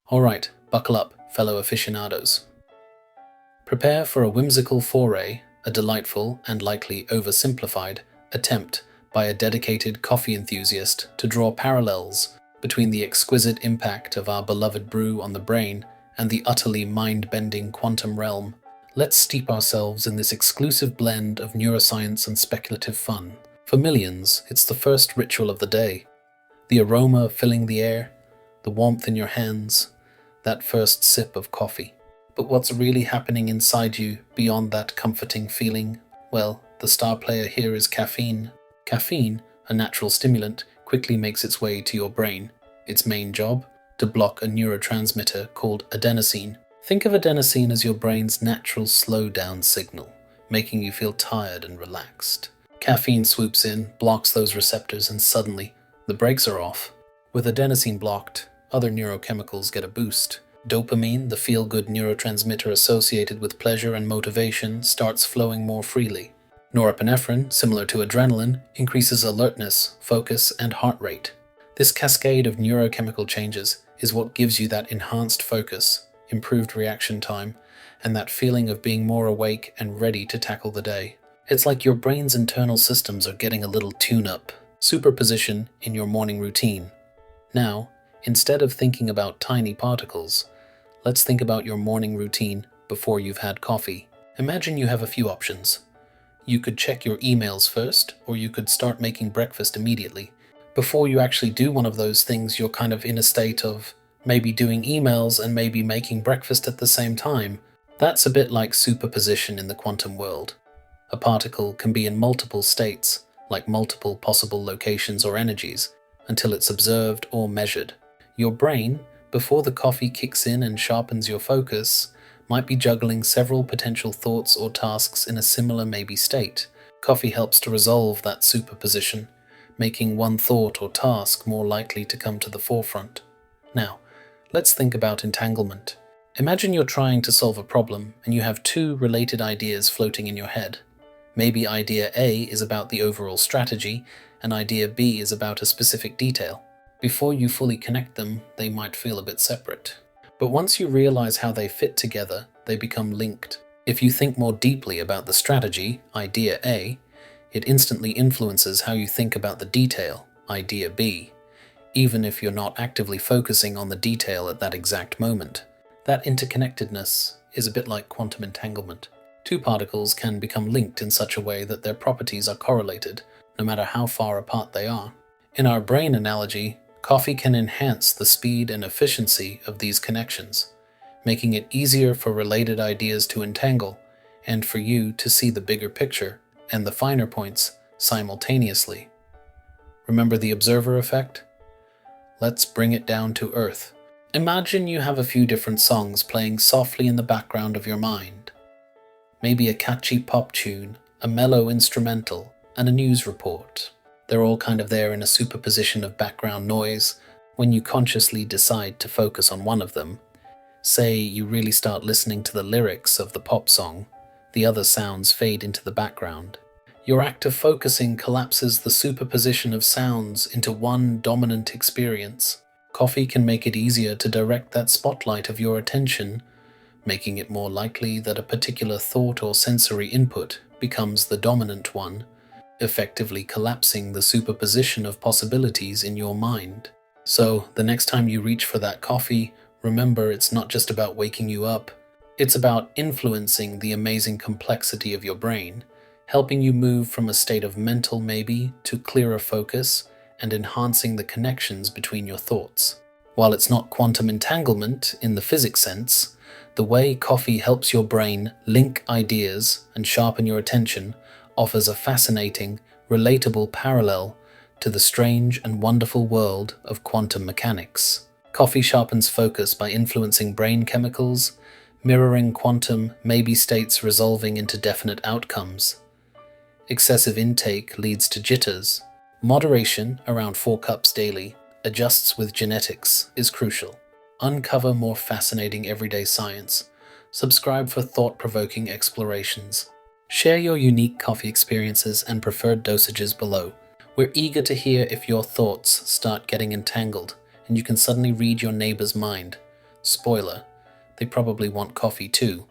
Alright, buckle up, fellow aficionados. Prepare for a whimsical foray, a delightful and likely oversimplified attempt by a dedicated coffee enthusiast to draw parallels between the exquisite impact of our beloved brew on the brain and the utterly mind-bending quantum realm. Let's steep ourselves in this exclusive blend of neuroscience and speculative fun. For millions, it's the first ritual of the day. The aroma filling the air, the warmth in your hands, that first sip of coffee. But what's really happening inside you beyond that comforting feeling? Well, the star player here is caffeine. Caffeine, a natural stimulant, quickly makes its way to your brain. Its main job? To block a neurotransmitter called adenosine. Think of adenosine as your brain's natural slow-down signal, making you feel tired and relaxed. Caffeine swoops in, blocks those receptors, and suddenly, the brakes are off. With adenosine blocked, other neurochemicals get a boost. Dopamine, the feel-good neurotransmitter associated with pleasure and motivation, starts flowing more freely. Norepinephrine, similar to adrenaline, increases alertness, focus, and heart rate. This cascade of neurochemical changes is what gives you that enhanced focus, improved reaction time, and that feeling of being more awake and ready to tackle the day. It's like your brain's internal systems are getting a little tune-up, superposition in your morning routine. Now, instead of thinking about tiny particles, let's think about your morning routine before you've had coffee. Imagine you have a few options. You could check your emails first, or you could start making breakfast immediately. Before you actually do one of those things, you're kind of in a state of maybe doing emails and maybe making breakfast at the same time. That's a bit like superposition in the quantum world. A particle can be in multiple states, like multiple possible locations or energies, until it's observed or measured. Your brain, before the coffee kicks in and sharpens your focus, might be juggling several potential thoughts or tasks in a similar maybe state. Coffee helps to resolve that superposition, making one thought or task more likely to come to the forefront. Now, let's think about entanglement. Imagine you're trying to solve a problem and you have two related ideas floating in your head. Maybe idea A is about the overall strategy and idea B is about a specific detail. Before you fully connect them, they might feel a bit separate. But once you realize how they fit together, they become linked. If you think more deeply about the strategy, idea A, it instantly influences how you think about the detail, idea B, even if you're not actively focusing on the detail at that exact moment. That interconnectedness is a bit like quantum entanglement. Two particles can become linked in such a way that their properties are correlated, no matter how far apart they are. In our brain analogy, coffee can enhance the speed and efficiency of these connections, making it easier for related ideas to entangle and for you to see the bigger picture and the finer points simultaneously. Remember the observer effect? Let's bring it down to earth. Imagine you have a few different songs playing softly in the background of your mind. Maybe a catchy pop tune, a mellow instrumental, and a news report. They're all kind of there in a superposition of background noise. When you consciously decide to focus on one of them, say you really start listening to the lyrics of the pop song, the other sounds fade into the background. Your act of focusing collapses the superposition of sounds into one dominant experience. Coffee can make it easier to direct that spotlight of your attention, making it more likely that a particular thought or sensory input becomes the dominant one, effectively collapsing the superposition of possibilities in your mind. So, the next time you reach for that coffee, remember it's not just about waking you up, it's about influencing the amazing complexity of your brain, helping you move from a state of mental maybe to clearer focus and enhancing the connections between your thoughts. While it's not quantum entanglement in the physics sense, the way coffee helps your brain link ideas and sharpen your attention offers a fascinating, relatable parallel to the strange and wonderful world of quantum mechanics. Coffee sharpens focus by influencing brain chemicals, mirroring quantum maybe states resolving into definite outcomes. Excessive intake leads to jitters. Moderation, around 4 cups daily, adjusts with genetics, is crucial. Uncover more fascinating everyday science. Subscribe for thought-provoking explorations. Share your unique coffee experiences and preferred dosages below. We're eager to hear if your thoughts start getting entangled and you can suddenly read your neighbor's mind. Spoiler, they probably want coffee too.